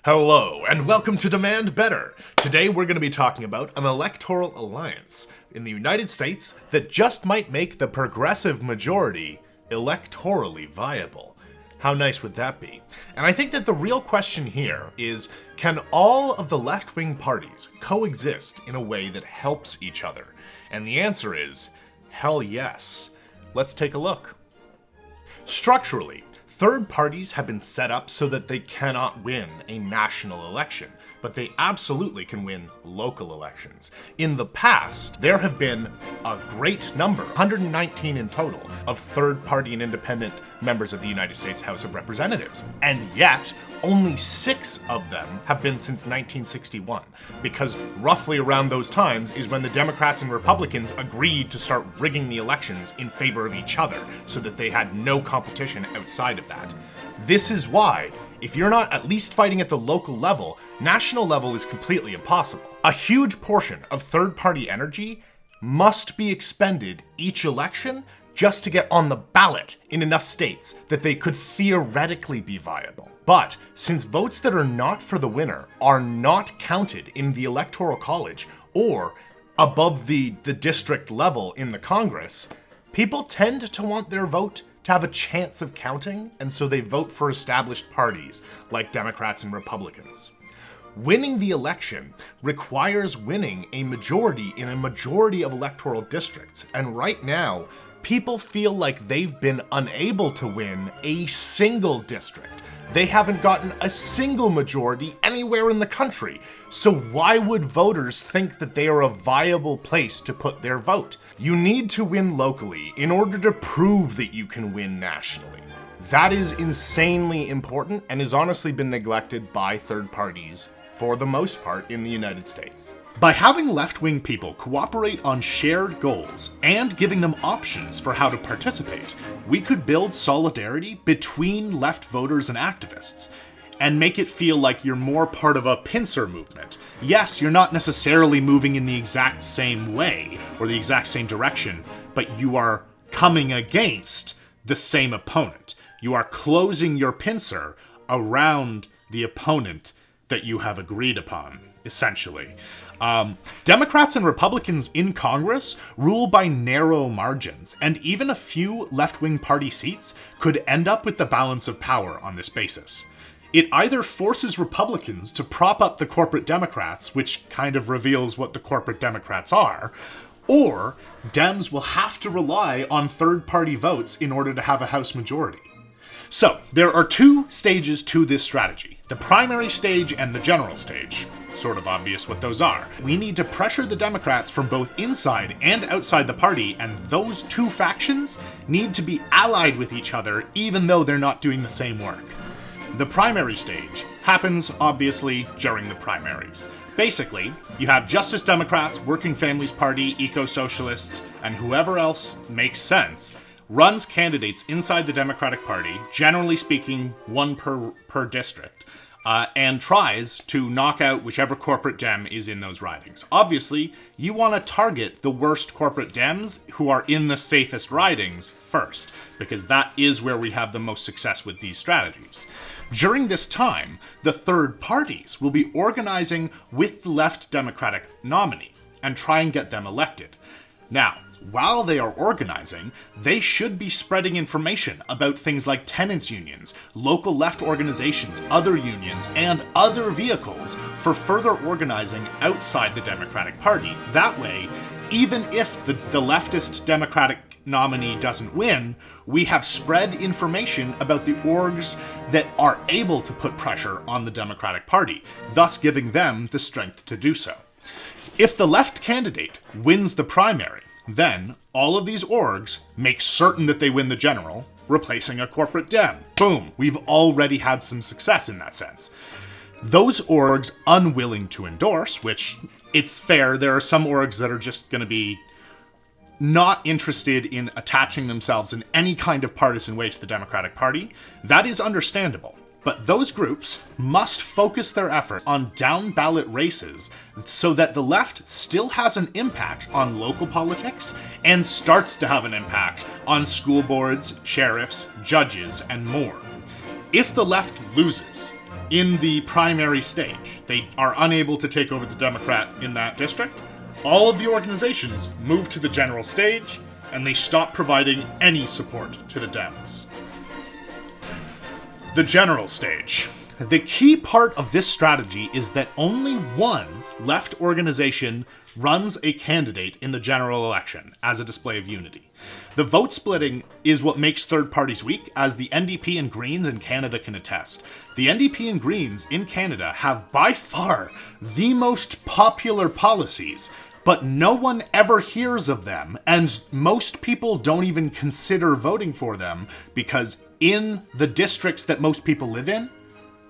Hello, and welcome to Demand Better. Today we're going to be talking about an electoral alliance in the United States that just might make the progressive majority electorally viable. How nice would that be? And I think that the real question here is, can all of the left-wing parties coexist in a way that helps each other? And the answer is, hell yes. Let's take a look. Structurally, third parties have been set up so that they cannot win a national election, but they absolutely can win local elections. In the past, there have been a great number, 119 in total, of third party and independent members of the United States House of Representatives. And yet, only 6 of them have been since 1961, because roughly around those times is when the Democrats and Republicans agreed to start rigging the elections in favor of each other, so that they had no competition outside of that. This is why, if you're not at least fighting at the local level, national level is completely impossible. A huge portion of third-party energy must be expended each election just to get on the ballot in enough states that they could theoretically be viable. But since votes that are not for the winner are not counted in the Electoral College or above the district level in the Congress, people tend to want their vote to have a chance of counting, and so they vote for established parties like Democrats and Republicans. Winning the election requires winning a majority in a majority of electoral districts, and right now, people feel like they've been unable to win a single district. They haven't gotten a single majority anywhere in the country. So why would voters think that they are a viable place to put their vote? You need to win locally in order to prove that you can win nationally. That is insanely important and has honestly been neglected by third parties for the most part in the United States. By having left-wing people cooperate on shared goals and giving them options for how to participate, we could build solidarity between left voters and activists and make it feel like you're more part of a pincer movement. Yes, you're not necessarily moving in the exact same way or the exact same direction, but you are coming against the same opponent. You are closing your pincer around the opponent that you have agreed upon, essentially. Democrats and Republicans in Congress rule by narrow margins, and even a few left-wing party seats could end up with the balance of power on this basis. It either forces Republicans to prop up the corporate Democrats, which kind of reveals what the corporate Democrats are, or Dems will have to rely on third-party votes in order to have a House majority. So, there are 2 stages to this strategy. The primary stage and the general stage. Sort of obvious what those are. We need to pressure the Democrats from both inside and outside the party, and those 2 factions need to be allied with each other even though they're not doing the same work. The primary stage happens, obviously, during the primaries. Basically, you have Justice Democrats, Working Families Party, Eco-Socialists, and whoever else makes sense runs candidates inside the Democratic Party, generally speaking, 1 per district, and tries to knock out whichever corporate Dem is in those ridings. Obviously, you want to target the worst corporate Dems who are in the safest ridings first, because that is where we have the most success with these strategies. During this time, the third parties will be organizing with the left Democratic nominee and try and get them elected. Now, while they are organizing, they should be spreading information about things like tenants unions, local left organizations, other unions, and other vehicles for further organizing outside the Democratic Party. That way, even if the leftist Democratic nominee doesn't win, we have spread information about the orgs that are able to put pressure on the Democratic Party, thus giving them the strength to do so. If the left candidate wins the primary, then all of these orgs make certain that they win the general, replacing a corporate Dem. Boom, we've already had some success in that sense. Those orgs unwilling to endorse, which it's fair, there are some orgs that are just going to be not interested in attaching themselves in any kind of partisan way to the Democratic Party. That is understandable. But those groups must focus their effort on down-ballot races so that the left still has an impact on local politics and starts to have an impact on school boards, sheriffs, judges, and more. If the left loses, in the primary stage. They are unable to take over the Democrat in that district. All of the organizations move to the general stage, and they stop providing any support to the Dems. The general stage. The key part of this strategy is that only one left organization runs a candidate in the general election as a display of unity. The vote splitting is what makes third parties weak, as the NDP and Greens in Canada can attest. The NDP and Greens in Canada have by far the most popular policies, but no one ever hears of them, and most people don't even consider voting for them because in the districts that most people live in,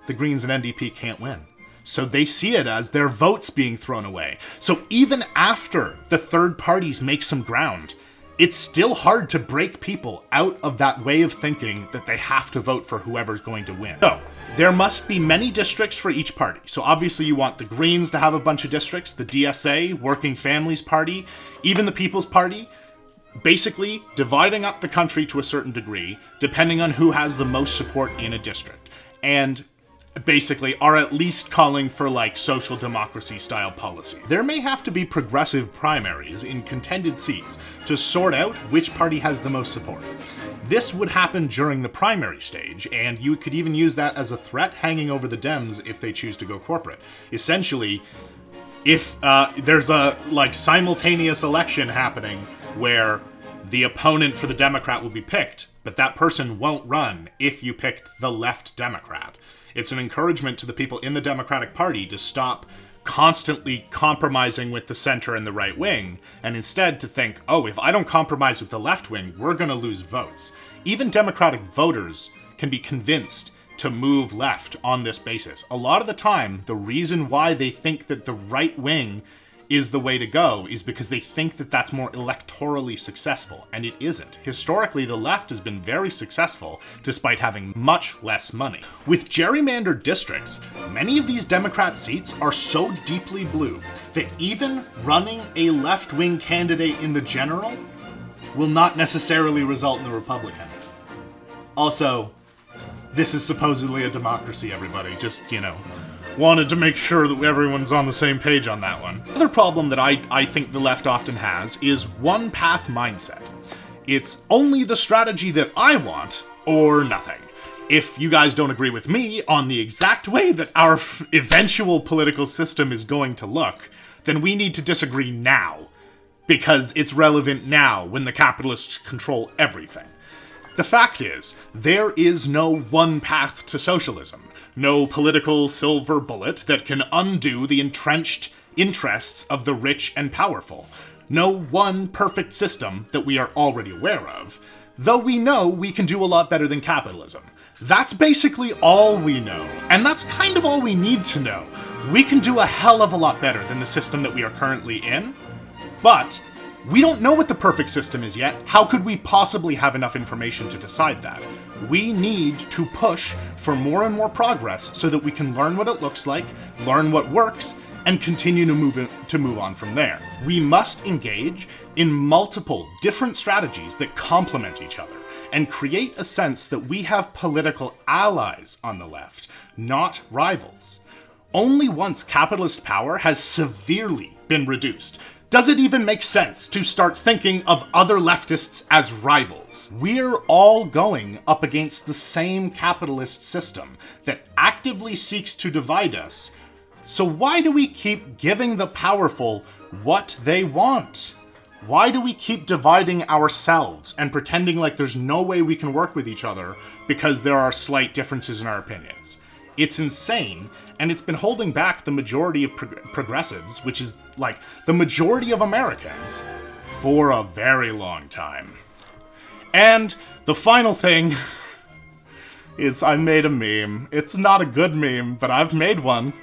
the Greens and NDP can't win. So they see it as their votes being thrown away. So even after the third parties make some ground, it's still hard to break people out of that way of thinking that they have to vote for whoever's going to win. So there must be many districts for each party. So obviously you want the Greens to have a bunch of districts, the DSA, Working Families Party, even the People's Party, basically dividing up the country to a certain degree, depending on who has the most support in a district. And basically are at least calling for like social democracy style policy. There may have to be progressive primaries in contended seats to sort out which party has the most support. This would happen during the primary stage, and you could even use that as a threat hanging over the Dems if they choose to go corporate. Essentially, if there's a like simultaneous election happening where the opponent for the Democrat will be picked, but that person won't run if you picked the left Democrat. It's an encouragement to the people in the Democratic Party to stop constantly compromising with the center and the right wing, and instead to think, oh, if I don't compromise with the left wing, we're going to lose votes. Even Democratic voters can be convinced to move left on this basis. A lot of the time, the reason why they think that the right wing is the way to go is because they think that that's more electorally successful, and it isn't. Historically, the left has been very successful despite having much less money. With gerrymandered districts, many of these Democrat seats are so deeply blue that even running a left-wing candidate in the general will not necessarily result in a Republican. Also, this is supposedly a democracy, everybody. Just, wanted to make sure that everyone's on the same page on that one. Another problem that I think the left often has is one-path mindset. It's only the strategy that I want, or nothing. If you guys don't agree with me on the exact way that our eventual political system is going to look, then we need to disagree now, because it's relevant now when the capitalists control everything. The fact is, there is no one path to socialism. No political silver bullet that can undo the entrenched interests of the rich and powerful. No one perfect system that we are already aware of, though we know we can do a lot better than capitalism. That's basically all we know, and that's kind of all we need to know. We can do a hell of a lot better than the system that we are currently in, but we don't know what the perfect system is yet. How could we possibly have enough information to decide that? We need to push for more and more progress so that we can learn what it looks like, learn what works, and continue to move on from there. We must engage in multiple different strategies that complement each other and create a sense that we have political allies on the left, not rivals. Only once capitalist power has severely been reduced does it even make sense to start thinking of other leftists as rivals. We're all going up against the same capitalist system that actively seeks to divide us. So why do we keep giving the powerful what they want? Why do we keep dividing ourselves and pretending like there's no way we can work with each other because there are slight differences in our opinions? It's insane, and it's been holding back the majority of progressives, which is like the majority of Americans, for a very long time. And the final thing is I made a meme. It's not a good meme, but I've made one.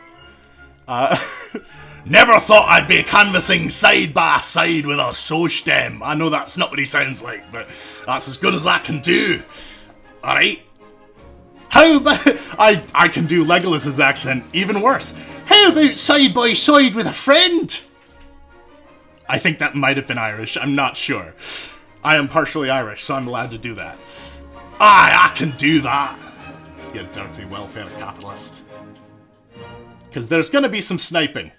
Never thought I'd be canvassing side by side with a Sochdem. I know that's not what he sounds like, but that's as good as I can do. Alright? How about... I can do Legolas's accent even worse. How about side by side with a friend? I think that might have been Irish. I'm not sure. I am partially Irish, so I'm allowed to do that. Aye, I can do that. You dirty welfare capitalist. because there's going to be some sniping.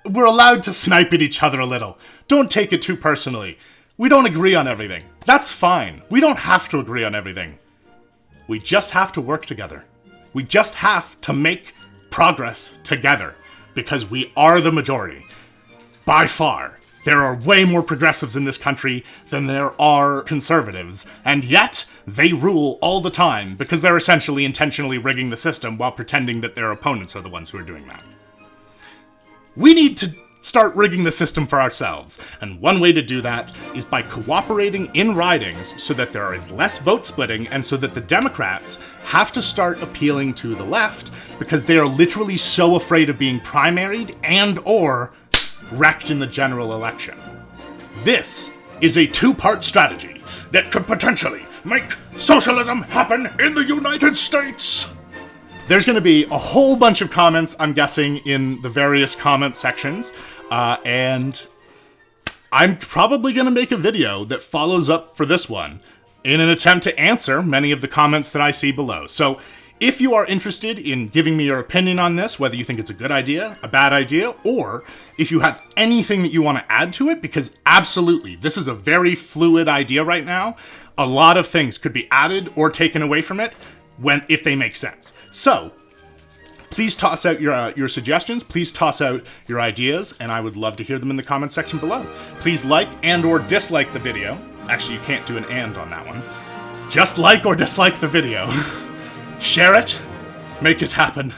We're allowed to snipe at each other a little. Don't take it too personally. We don't agree on everything. That's fine. We don't have to agree on everything. We just have to work together. We just have to make progress together, because we are the majority. By far. There are way more progressives in this country than there are conservatives, and yet they rule all the time because they're essentially intentionally rigging the system while pretending that their opponents are the ones who are doing that. We need to start rigging the system for ourselves, and one way to do that is by cooperating in ridings so that there is less vote splitting and so that the Democrats have to start appealing to the left because they are literally so afraid of being primaried and or wrecked in the general election. This is a two-part strategy that could potentially make socialism happen in the United States. There's going to be a whole bunch of comments, I'm guessing, in the various comment sections, and I'm probably going to make a video that follows up for this one in an attempt to answer many of the comments that I see below. So if you are interested in giving me your opinion on this, whether you think it's a good idea, a bad idea, or if you have anything that you want to add to it, because absolutely, this is a very fluid idea right now. A lot of things could be added or taken away from it if they make sense. So please toss out your suggestions, please toss out your ideas, and I would love to hear them in the comment section below. Please like and or dislike the video. Actually, you can't do an and on that one. Just like or dislike the video. Share it, make it happen.